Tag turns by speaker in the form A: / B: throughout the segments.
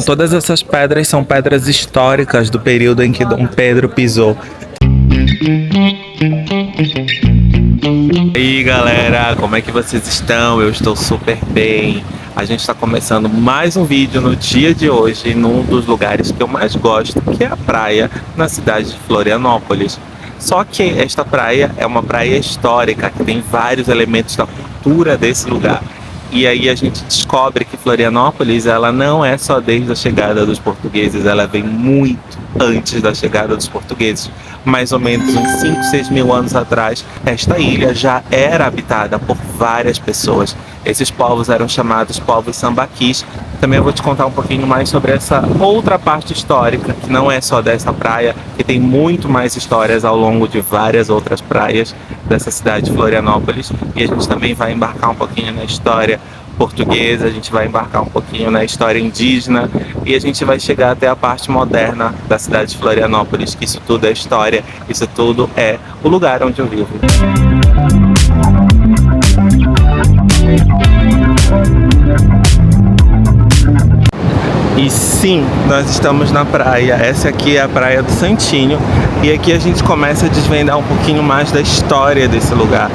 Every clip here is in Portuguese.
A: Todas essas pedras são pedras históricas do período em que Dom Pedro pisou. E aí galera, como é que vocês estão? Eu estou super bem. A gente está começando mais um vídeo no dia de hoje, num dos lugares que eu mais gosto, que é a praia na cidade de Florianópolis. Só que esta praia é uma praia histórica, que tem vários elementos da cultura desse lugar. E aí a gente descobre que Florianópolis, ela não é só desde a chegada dos portugueses, ela vem muito antes da chegada dos portugueses. Mais ou menos uns 5, 6 mil anos atrás, esta ilha já era habitada por várias pessoas. Esses povos eram chamados povos sambaquis. Também eu vou te contar um pouquinho mais sobre essa outra parte histórica, que não é só dessa praia, que tem muito mais histórias ao longo de várias outras praias dessa cidade de Florianópolis. E a gente também vai embarcar um pouquinho na história portuguesa, a gente vai embarcar um pouquinho na história indígena e a gente vai chegar até a parte moderna da cidade de Florianópolis, que isso tudo é história, isso tudo é o lugar onde eu vivo. E sim, nós estamos na praia. Essa aqui é a Praia do Santinho e aqui a gente começa a desvendar um pouquinho mais da história desse lugar,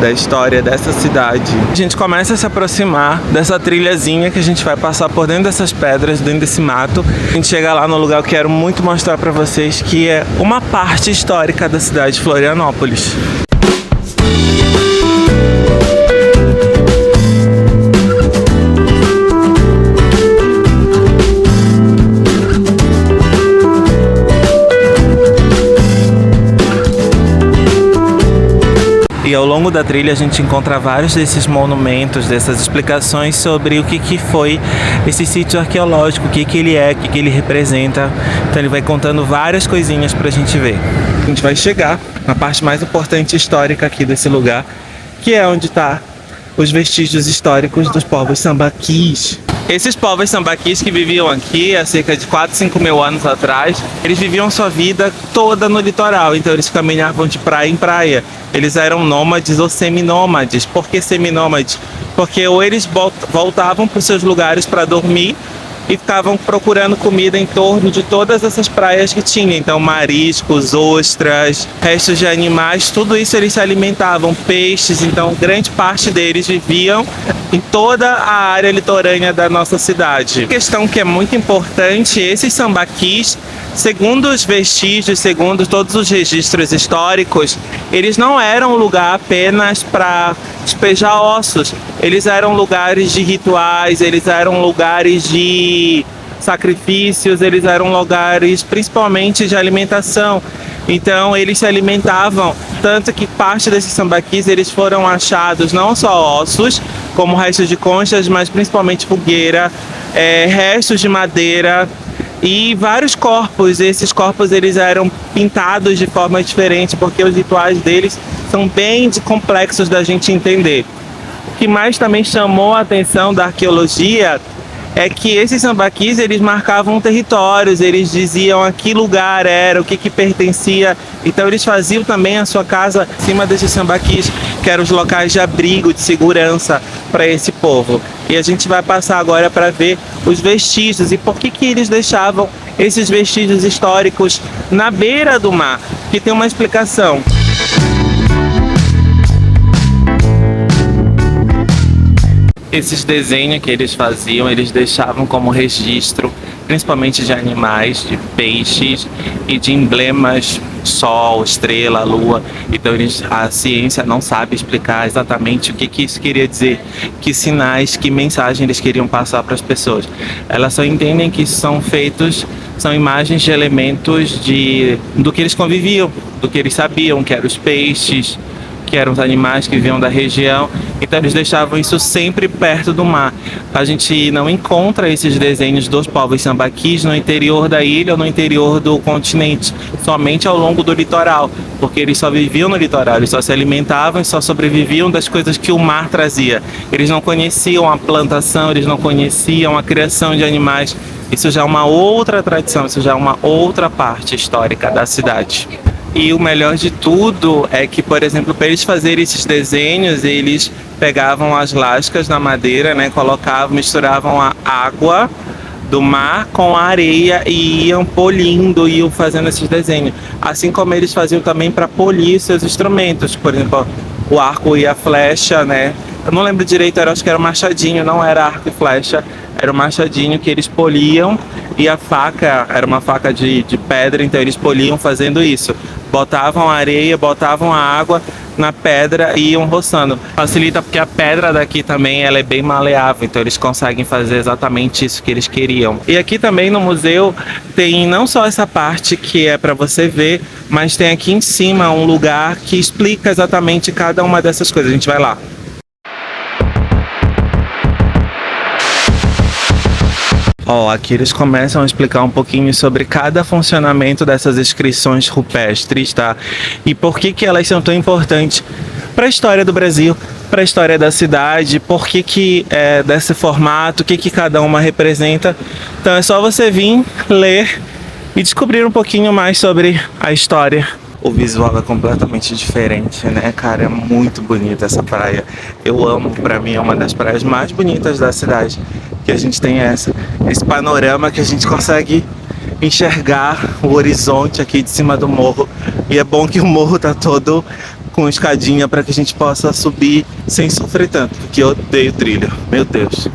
A: da história dessa cidade. A gente começa a se aproximar dessa trilhazinha que a gente vai passar por dentro dessas pedras, dentro desse mato. A gente chega lá no lugar que eu quero muito mostrar para vocês, que é uma parte histórica da cidade de Florianópolis. E ao longo da trilha a gente encontra vários desses monumentos, dessas explicações sobre o que foi esse sítio arqueológico, o que ele é, o que ele representa. Então ele vai contando várias coisinhas pra gente ver. A gente vai chegar na parte mais importante histórica aqui desse lugar, que é onde tá os vestígios históricos dos povos sambaquis. Esses povos sambaquis que viviam aqui há cerca de 4, 5 mil anos atrás, eles viviam sua vida toda no litoral, então eles caminhavam de praia em praia. Eles eram nômades ou seminômades. Por que seminômades? Porque ou eles voltavam para os seus lugares para dormir e ficavam procurando comida em torno de todas essas praias que tinha. Então mariscos, ostras, restos de animais, tudo isso eles se alimentavam, peixes. Então grande parte deles viviam em toda a área litorânea da nossa cidade. A questão que é muito importante, esses sambaquis, segundo os vestígios, segundo todos os registros históricos, eles não eram um lugar apenas para despejar ossos. Eles eram lugares de rituais, eles eram lugares de sacrifícios, eles eram lugares principalmente de alimentação. Então eles se alimentavam, tanto que parte desses sambaquis eles foram achados não só ossos, como restos de conchas, mas principalmente fogueira, restos de madeira e vários corpos. Esses corpos eles eram pintados de forma diferente, porque os rituais deles são bem complexos da gente entender. O que mais também chamou a atenção da arqueologia é que esses sambaquis eles marcavam territórios, eles diziam a que lugar era, o que pertencia. Então eles faziam também a sua casa em cima desses sambaquis, que eram os locais de abrigo, de segurança para esse povo. E a gente vai passar agora para ver os vestígios e por que eles deixavam esses vestígios históricos na beira do mar, que tem uma explicação. Esses desenhos que eles faziam, eles deixavam como registro, principalmente de animais, de peixes e de emblemas, sol, estrela, lua. Então a ciência não sabe explicar exatamente o que isso queria dizer, que sinais, que mensagem eles queriam passar para as pessoas. Elas só entendem que são imagens de elementos do que eles conviviam, do que eles sabiam, que eram os peixes, que eram os animais que viviam da região. Então eles deixavam isso sempre perto do mar. A gente não encontra esses desenhos dos povos sambaquis no interior da ilha ou no interior do continente, somente ao longo do litoral, porque eles só viviam no litoral, eles só se alimentavam e só sobreviviam das coisas que o mar trazia. Eles não conheciam a plantação, eles não conheciam a criação de animais. Isso já é uma outra tradição, isso já é uma outra parte histórica da cidade. E o melhor de tudo é que, por exemplo, para eles fazerem esses desenhos, eles pegavam as lascas na madeira, né, colocavam, misturavam a água do mar com a areia e iam polindo, iam fazendo esses desenhos. Assim como eles faziam também para polir seus instrumentos, por exemplo, o arco e a flecha, né? Eu não lembro direito, acho que era o machadinho, não era arco e flecha, era o machadinho que eles poliam, e a faca era uma faca de pedra, então eles poliam fazendo isso. Botavam areia, botavam a água na pedra e iam roçando. Facilita porque a pedra daqui também ela é bem maleável, então eles conseguem fazer exatamente isso que eles queriam. E aqui também no museu tem não só essa parte que é para você ver, mas tem aqui em cima um lugar que explica exatamente cada uma dessas coisas. A gente vai lá. Aqui eles começam a explicar um pouquinho sobre cada funcionamento dessas inscrições rupestres, tá? E por que elas são tão importantes para a história do Brasil, para a história da cidade, por que é desse formato, o que cada uma representa. Então é só você vir, ler e descobrir um pouquinho mais sobre a história. O visual é completamente diferente, né, cara? É muito bonita essa praia. Eu amo, pra mim é uma das praias mais bonitas da cidade. Que a gente tem esse panorama que a gente consegue enxergar o horizonte aqui de cima do morro. E é bom que o morro tá todo com escadinha para que a gente possa subir sem sofrer tanto, porque eu odeio trilha, meu Deus.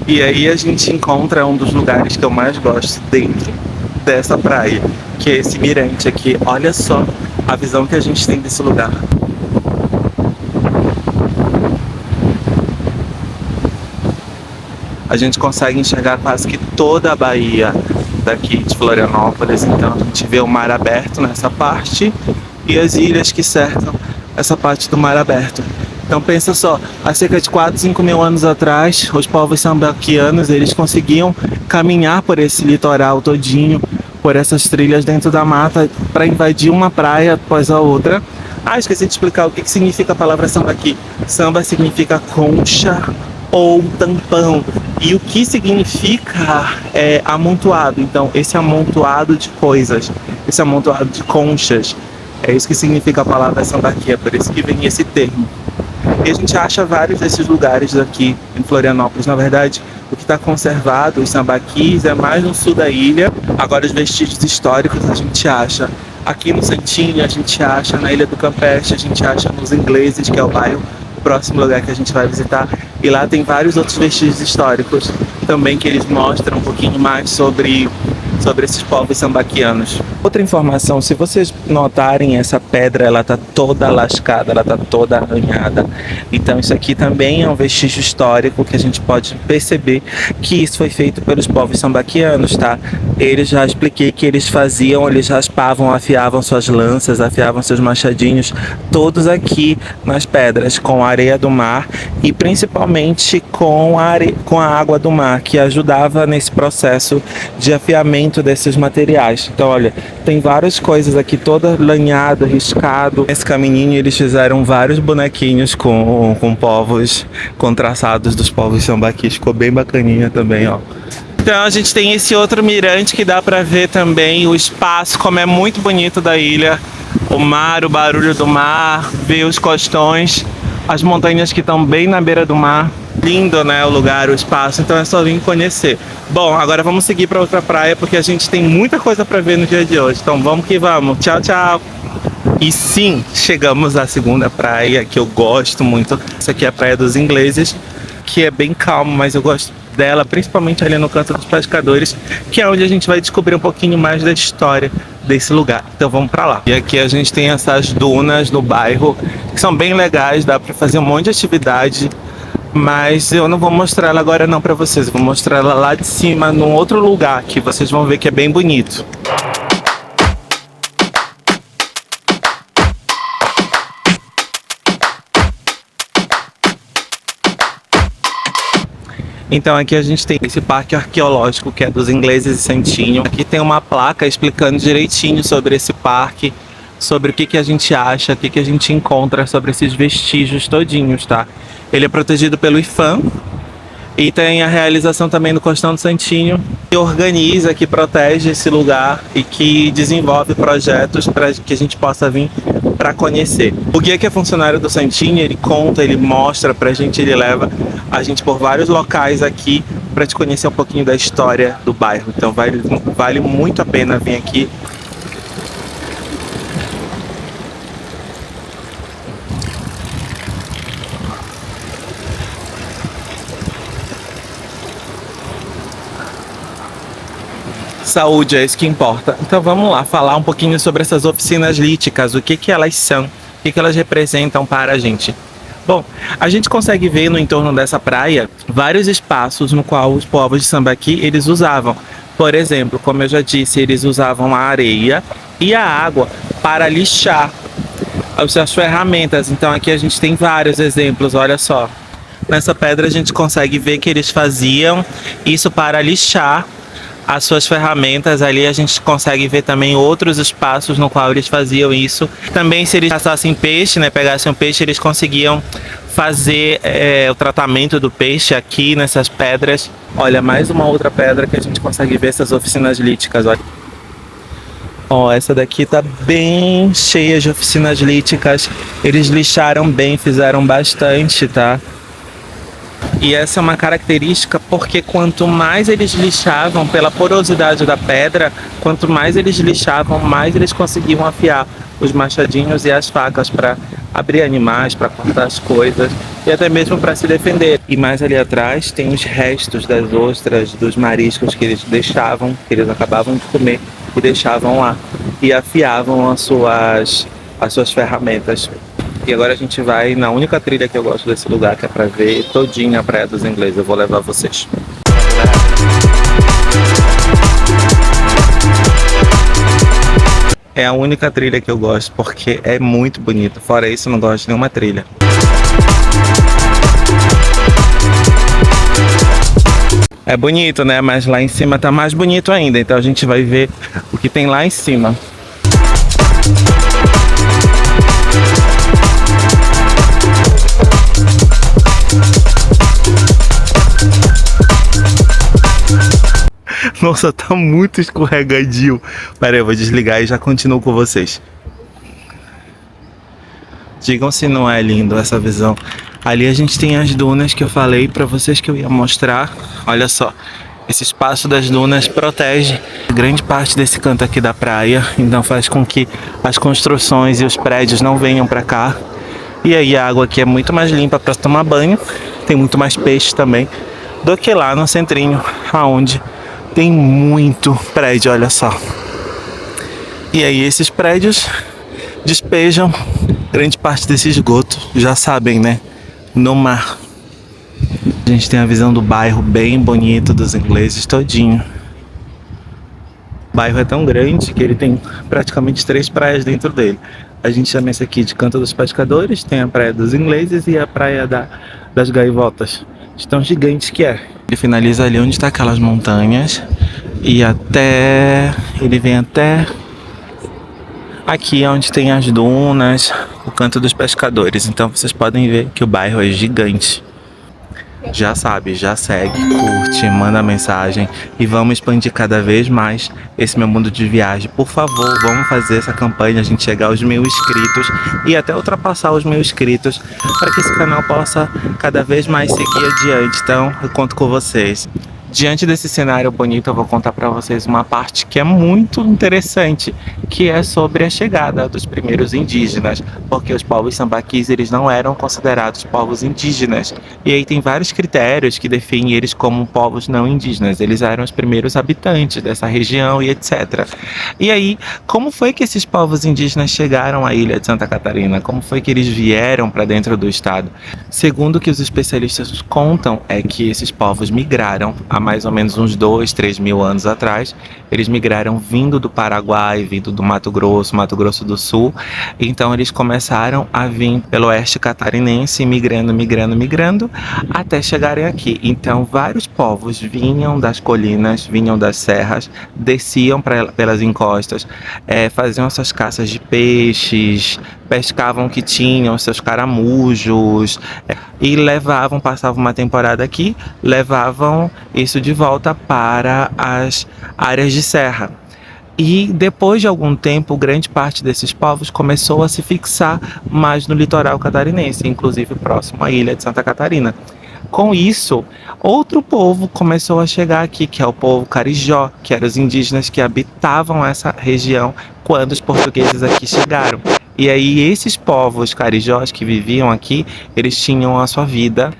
A: E aí a gente encontra um dos lugares que eu mais gosto dentro dessa praia, que é esse mirante aqui. Olha só a visão que a gente tem desse lugar. A gente consegue enxergar quase que toda a Bahia daqui de Florianópolis. Então a gente vê o mar aberto nessa parte e as ilhas que cercam essa parte do mar aberto. Então pensa só, há cerca de 4, 5 mil anos atrás, os povos sambaquianos, eles conseguiam caminhar por esse litoral todinho, por essas trilhas dentro da mata, para invadir uma praia após a outra. Esqueci de explicar o que significa a palavra sambaqui. Samba significa concha ou tampão, e o que significa é amontoado. Então esse amontoado de coisas, esse amontoado de conchas, é isso que significa a palavra sambaqui, é por isso que vem esse termo. E a gente acha vários desses lugares aqui em Florianópolis. Na verdade, o que está conservado, os sambaquis, é mais no sul da ilha. Agora os vestígios históricos a gente acha aqui no Santinho, a gente acha na Ilha do Campeche, a gente acha nos Ingleses, que é o bairro, o próximo lugar que a gente vai visitar. E lá tem vários outros vestígios históricos também que eles mostram um pouquinho mais sobre esses povos sambaquianos. Outra informação, se vocês notarem, essa pedra ela tá toda lascada, ela tá toda arranhada. Então isso aqui também é um vestígio histórico que a gente pode perceber que isso foi feito pelos povos sambaquianos, tá? Eles, já expliquei que eles faziam, eles raspavam, afiavam suas lanças, afiavam seus machadinhos, todos aqui nas pedras, com a areia do mar e principalmente com a água do mar, que ajudava nesse processo de afiamento desses materiais. Então olha, tem várias coisas aqui, toda lanhado, riscado. Nesse caminhinho eles fizeram vários bonequinhos com povos, com traçados dos povos sambaquis, ficou bem bacaninha também, ó. Então a gente tem esse outro mirante que dá pra ver também o espaço, como é muito bonito da ilha. O mar, o barulho do mar, ver os costões, as montanhas que estão bem na beira do mar. Lindo, né, o lugar, o espaço, então é só vir conhecer. Bom, agora vamos seguir para outra praia, porque a gente tem muita coisa para ver no dia de hoje. Então vamos que vamos. Tchau, tchau! E sim, chegamos à segunda praia, que eu gosto muito. Essa aqui é a Praia dos Ingleses, que é bem calmo, mas eu gosto dela, principalmente ali no Canto dos Pescadores, que é onde a gente vai descobrir um pouquinho mais da história desse lugar. Então vamos pra lá. E aqui a gente tem essas dunas no bairro, que são bem legais, dá pra fazer um monte de atividade, mas eu não vou mostrar ela agora não pra vocês, eu vou mostrar ela lá de cima, num outro lugar, que vocês vão ver que é bem bonito. Então aqui a gente tem esse parque arqueológico que é dos Ingleses e Santinho. Aqui tem uma placa explicando direitinho sobre esse parque, sobre o que a gente acha, o que a gente encontra sobre esses vestígios todinhos, tá? Ele é protegido pelo IPHAN e tem a realização também do Costão do Santinho, que organiza, que protege esse lugar e que desenvolve projetos para que a gente possa vir para conhecer. O guia, que é funcionário do Santinho, ele conta, ele mostra pra gente, ele leva a gente por vários locais aqui para te conhecer um pouquinho da história do bairro. Então vale muito a pena vir aqui. Saúde é isso que importa. Então vamos lá falar um pouquinho sobre essas oficinas líticas, o que elas são, o que elas representam para a gente. Bom, a gente consegue ver no entorno dessa praia vários espaços no qual os povos de Sambaqui eles usavam. Por exemplo, como eu já disse, eles usavam a areia e a água para lixar as suas ferramentas. Então aqui a gente tem vários exemplos, olha só. Nessa pedra a gente consegue ver que eles faziam isso para lixar as suas ferramentas. Ali a gente consegue ver também outros espaços no qual eles faziam isso. Também se eles caçassem peixe, né, pegassem um peixe, eles conseguiam fazer o tratamento do peixe aqui nessas pedras. Olha, mais uma outra pedra que a gente consegue ver essas oficinas líticas, olha. Ó, essa daqui tá bem cheia de oficinas líticas. Eles lixaram bem, fizeram bastante, tá? E essa é uma característica porque quanto mais eles lixavam, pela porosidade da pedra, quanto mais eles lixavam, mais eles conseguiam afiar os machadinhos e as facas para abrir animais, para cortar as coisas e até mesmo para se defender. E mais ali atrás tem os restos das ostras, dos mariscos que eles deixavam, que eles acabavam de comer e deixavam lá e afiavam as suas ferramentas. E agora a gente vai na única trilha que eu gosto desse lugar, que é pra ver todinha a Praia dos Ingleses. Eu vou levar vocês. É a única trilha que eu gosto, porque é muito bonito. Fora isso, eu não gosto de nenhuma trilha. É bonito, né? Mas lá em cima tá mais bonito ainda. Então a gente vai ver o que tem lá em cima. Nossa, tá muito escorregadio. Pera aí, eu vou desligar e já continuo com vocês. Digam se não é lindo essa visão. Ali a gente tem as dunas que eu falei pra vocês que eu ia mostrar. Olha só, esse espaço das dunas protege grande parte desse canto aqui da praia. Então faz com que as construções e os prédios não venham pra cá. E aí a água aqui é muito mais limpa para tomar banho. Tem muito mais peixe também do que lá no centrinho, aonde tem muito prédio, olha só. E aí esses prédios despejam grande parte desse esgoto, já sabem, né? No mar. A gente tem a visão do bairro bem bonito dos ingleses todinho. O bairro é tão grande que ele tem praticamente 3 praias dentro dele. A gente chama esse aqui de Canto dos Pescadores, tem a Praia dos Ingleses e a Praia das Gaivotas. De tão gigante que é. Ele finaliza ali onde está aquelas montanhas e ele vem até aqui onde tem as dunas, o Canto dos Pescadores. Então vocês podem ver que o bairro é gigante. Já sabe, já segue, curte, manda mensagem e vamos expandir cada vez mais esse meu mundo de viagem. Por favor, vamos fazer essa campanha, a gente chegar aos 1000 inscritos e até ultrapassar os 1000 inscritos para que esse canal possa cada vez mais seguir adiante. Então, eu conto com vocês. Diante desse cenário bonito, eu vou contar para vocês uma parte que é muito interessante, que é sobre a chegada dos primeiros indígenas, porque os povos sambaquis eles não eram considerados povos indígenas. E aí tem vários critérios que definem eles como povos não indígenas. Eles eram os primeiros habitantes dessa região e etc. E aí, como foi que esses povos indígenas chegaram à ilha de Santa Catarina? Como foi que eles vieram para dentro do estado? Segundo o que os especialistas contam, é que esses povos migraram há mais ou menos uns 2, 3 mil anos atrás. Eles migraram vindo do Paraguai, vindo do Mato Grosso do Sul. Então eles começaram a vir pelo oeste catarinense, migrando, até chegarem aqui. Então vários povos vinham das colinas, vinham das serras, desciam pelas encostas, faziam suas caças de peixes, pescavam o que tinham, seus caramujos, e passavam uma temporada aqui, levavam isso de volta para as áreas de serra. E depois de algum tempo, grande parte desses povos começou a se fixar mais no litoral catarinense, inclusive próximo à ilha de Santa Catarina. Com isso, outro povo começou a chegar aqui, que é o povo Carijó, que eram os indígenas que habitavam essa região quando os portugueses aqui chegaram. E aí esses povos carijós que viviam aqui, eles tinham a sua vida.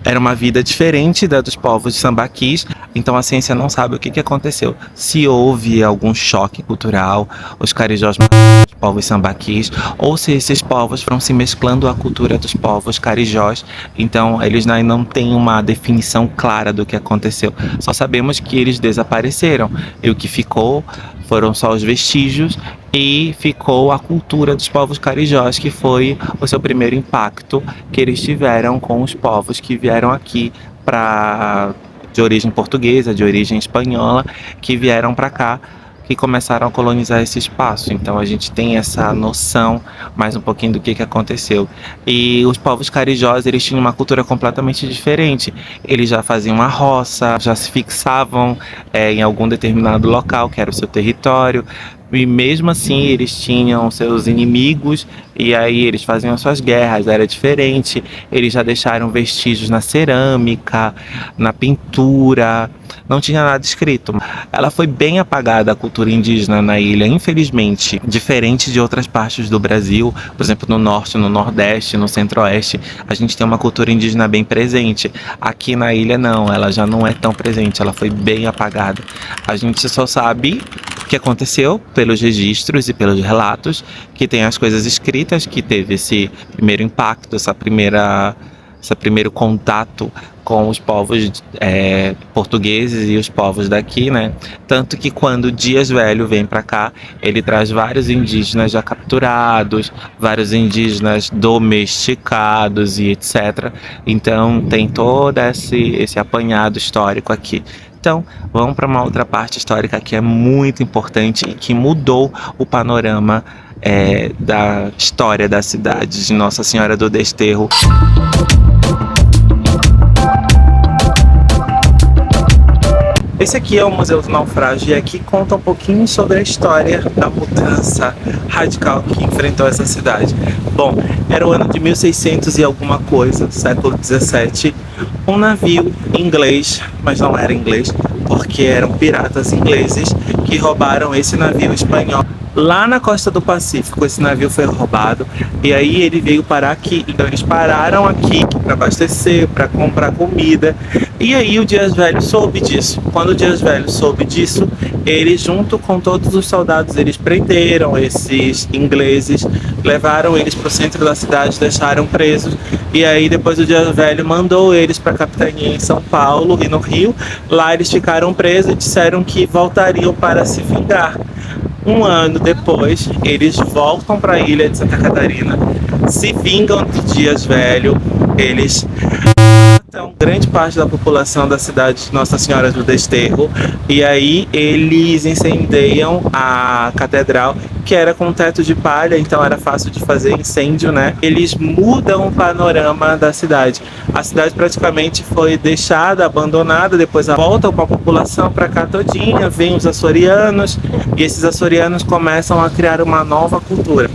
A: Era uma vida diferente da dos povos sambaquis, então a ciência não sabe o que aconteceu. Se houve algum choque cultural, os carijós mataram os povos sambaquis, ou se esses povos foram se mesclando à cultura dos povos carijós, então eles ainda não têm uma definição clara do que aconteceu. Só sabemos que eles desapareceram, e o que ficou foram só os vestígios e ficou a cultura dos povos carijós, que foi o seu primeiro impacto que eles tiveram com os povos que vieram aqui de origem portuguesa, de origem espanhola, que vieram para cá, que começaram a colonizar esse espaço. Então a gente tem essa noção mais um pouquinho do que aconteceu. E os povos carijós, eles tinham uma cultura completamente diferente. Eles já faziam a roça, já se fixavam em algum determinado local, que era o seu território. E mesmo assim eles tinham seus inimigos, e aí eles faziam suas guerras, era diferente. Eles já deixaram vestígios na cerâmica, na pintura, não tinha nada escrito. Ela foi bem apagada, a cultura indígena na ilha, infelizmente, diferente de outras partes do Brasil, por exemplo, no norte, no nordeste, no centro-oeste, a gente tem uma cultura indígena bem presente. Aqui na ilha não, ela já não é tão presente, ela foi bem apagada. A gente só sabe o que aconteceu pelos registros e pelos relatos, que tem as coisas escritas, que teve esse primeiro impacto, esse primeiro contato com os povos portugueses e os povos daqui, né? Tanto que quando Dias Velho vem para cá, ele traz vários indígenas já capturados, vários indígenas domesticados e etc. Então tem todo esse apanhado histórico aqui. Então, vamos para uma outra parte histórica que é muito importante e que mudou o panorama da história da cidade de Nossa Senhora do Desterro. Esse aqui é o Museu do Naufrágio, e aqui conta um pouquinho sobre a história da mudança radical que enfrentou essa cidade. Bom, era o ano de 1600 e alguma coisa, século 17. Um navio inglês, mas não era inglês, porque eram piratas ingleses que roubaram esse navio espanhol. Lá na costa do Pacífico, esse navio foi roubado, e aí ele veio parar aqui. Então eles pararam aqui para abastecer, para comprar comida. E aí o Dias Velho soube disso. Quando o Dias Velho soube disso, ele, junto com todos os soldados, eles prenderam esses ingleses, levaram eles para o centro da cidade, deixaram presos. E aí depois o Dias Velho mandou eles para a capitania em São Paulo e no Rio. Lá eles ficaram presos e disseram que voltariam para se vingar. Um ano depois, eles voltam para a ilha de Santa Catarina, se vingam de Dias Velho, eles matam grande parte da população da cidade de Nossa Senhora do Desterro, e aí eles incendiam a catedral, que era com teto de palha, então era fácil de fazer incêndio, né? Eles mudam o panorama da cidade. A cidade praticamente foi deixada, abandonada, depois voltam com a população para cá todinha, vêm os açorianos, e esses açorianos começam a criar uma nova cultura.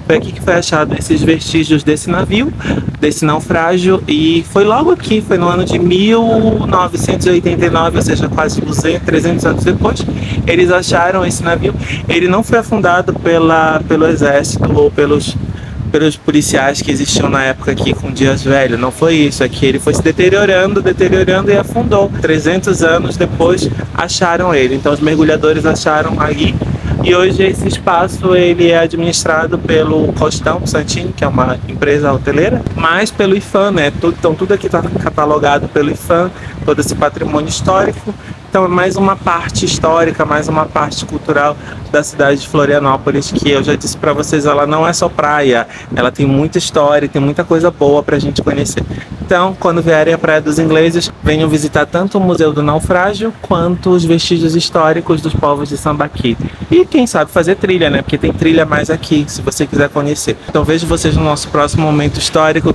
A: Foi aqui que foi achado esses vestígios desse navio, desse naufrágio, e foi logo aqui, foi no ano de 1989, ou seja, quase 300 anos depois, eles acharam esse navio. Ele não foi afundado pelo exército ou pelos policiais que existiam na época aqui com Dias Velho, não foi isso, é que ele foi se deteriorando e afundou. 300 anos depois acharam ele, então os mergulhadores acharam aí. E hoje esse espaço ele é administrado pelo Costão Santinho, que é uma empresa hoteleira, mas pelo IPHAN, né? Então tudo aqui está catalogado pelo IPHAN, todo esse patrimônio histórico. Então é mais uma parte histórica, mais uma parte cultural da cidade de Florianópolis, que eu já disse para vocês, ela não é só praia, ela tem muita história, tem muita coisa boa para a gente conhecer. Então, quando vierem à Praia dos Ingleses, venham visitar tanto o Museu do Naufrágio, quanto os vestígios históricos dos povos de Sambaqui. E quem sabe fazer trilha, né? Porque tem trilha mais aqui, se você quiser conhecer. Então vejo vocês no nosso próximo momento histórico.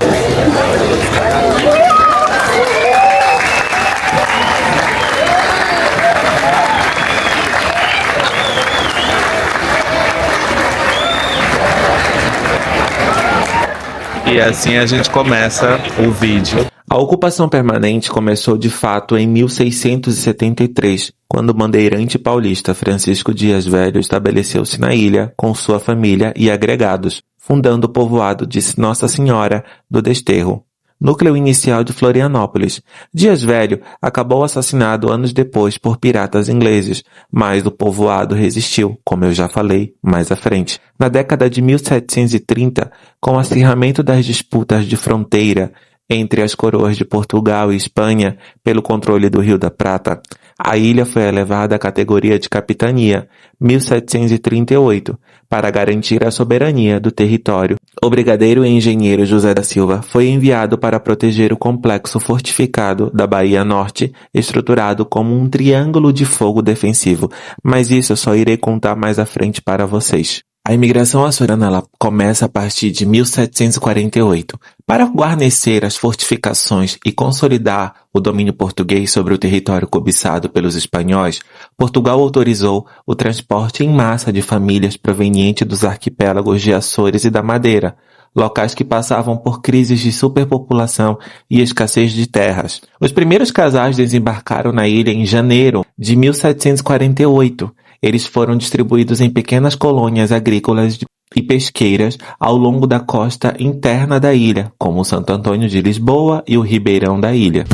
A: E assim a gente começa o vídeo. A ocupação permanente começou de fato em 1673, quando o bandeirante paulista Francisco Dias Velho estabeleceu-se na ilha com sua família e agregados, fundando o povoado de Nossa Senhora do Desterro, núcleo inicial de Florianópolis. Dias Velho acabou assassinado anos depois por piratas ingleses, mas o povoado resistiu, como eu já falei mais à frente. Na década de 1730, com o acirramento das disputas de fronteira entre as coroas de Portugal e Espanha pelo controle do Rio da Prata, a ilha foi elevada à categoria de capitania, 1738, para garantir a soberania do território. O brigadeiro e engenheiro José da Silva foi enviado para proteger o complexo fortificado da Bahia Norte, estruturado como um triângulo de fogo defensivo, mas isso eu só irei contar mais à frente para vocês. A imigração açoriana ela começa a partir de 1748. Para guarnecer as fortificações e consolidar o domínio português sobre o território cobiçado pelos espanhóis, Portugal autorizou o transporte em massa de famílias provenientes dos arquipélagos de Açores e da Madeira, locais que passavam por crises de superpopulação e escassez de terras. Os primeiros casais desembarcaram na ilha em janeiro de 1748. Eles foram distribuídos em pequenas colônias agrícolas e pesqueiras ao longo da costa interna da ilha, como o Santo Antônio de Lisboa e o Ribeirão da ilha.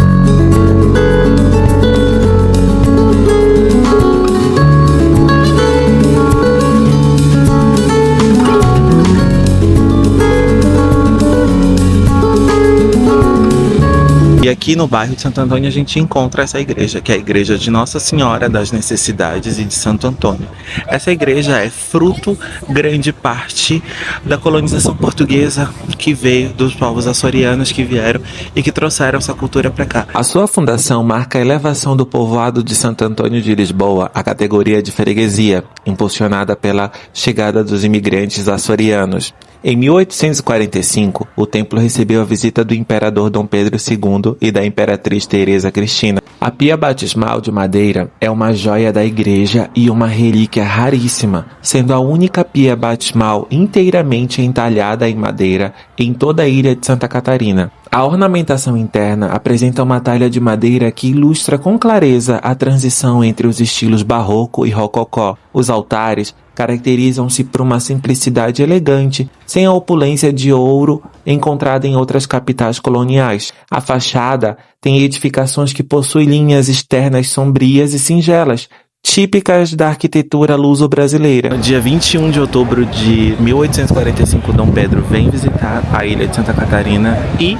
A: E aqui no bairro de Santo Antônio a gente encontra essa igreja, que é a igreja de Nossa Senhora das Necessidades e de Santo Antônio. Essa igreja é fruto, grande parte, da colonização portuguesa que veio dos povos açorianos que vieram e que trouxeram essa cultura para cá. A sua fundação marca a elevação do povoado de Santo Antônio de Lisboa à categoria de freguesia, impulsionada pela chegada dos imigrantes açorianos. Em 1845, o templo recebeu a visita do imperador Dom Pedro II e da imperatriz Teresa Cristina. A pia batismal de madeira é uma joia da igreja e uma relíquia raríssima, sendo a única pia batismal inteiramente entalhada em madeira em toda a ilha de Santa Catarina. A ornamentação interna apresenta uma talha de madeira que ilustra com clareza a transição entre os estilos barroco e rococó. Os altares caracterizam-se por uma simplicidade elegante, sem a opulência de ouro encontrada em outras capitais coloniais. A fachada tem edificações que possuem linhas externas sombrias e singelas, típicas da arquitetura luso-brasileira. No dia 21 de outubro de 1845, Dom Pedro vem visitar a ilha de Santa Catarina e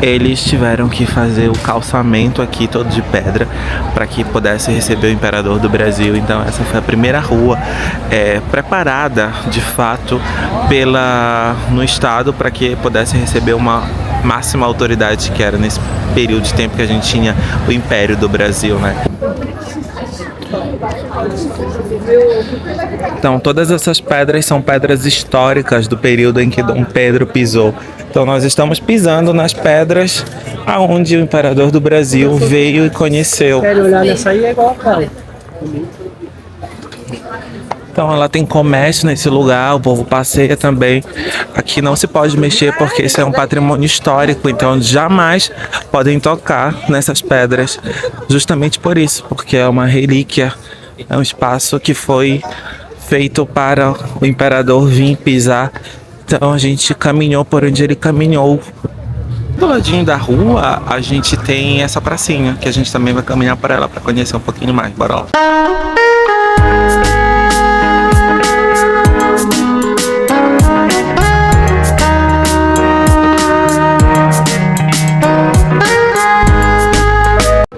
A: eles tiveram que fazer o calçamento aqui todo de pedra para que pudesse receber o imperador do Brasil. Então essa foi a primeira rua preparada de fato no estado para que pudesse receber uma máxima autoridade, que era nesse período de tempo que a gente tinha o Império do Brasil, né? Então todas essas pedras são pedras históricas do período em que Dom Pedro pisou. Então nós estamos pisando nas pedras aonde o imperador do Brasil veio e conheceu.
B: Quero olhar nessa aí é igual a cara.
A: Então ela tem comércio nesse lugar, o povo passeia também. Aqui não se pode mexer porque isso é um patrimônio histórico, então jamais podem tocar nessas pedras. Justamente por isso, porque é uma relíquia, é um espaço que foi feito para o imperador vir pisar. Então a gente caminhou por onde ele caminhou. Do ladinho da rua a gente tem essa pracinha, que a gente também vai caminhar por ela para conhecer um pouquinho mais. Bora lá.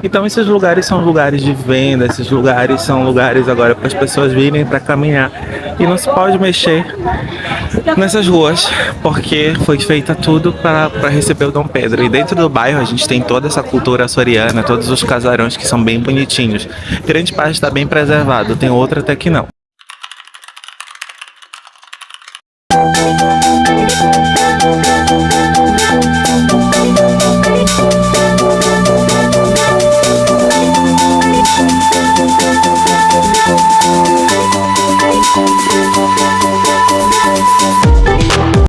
A: Então esses lugares são lugares de venda, esses lugares são lugares agora para as pessoas virem para caminhar. E não se pode mexer nessas ruas, porque foi feita tudo para receber o Dom Pedro. E dentro do bairro a gente tem toda essa cultura açoriana, todos os casarões que são bem bonitinhos. Grande parte está bem preservado, tem outra até que não.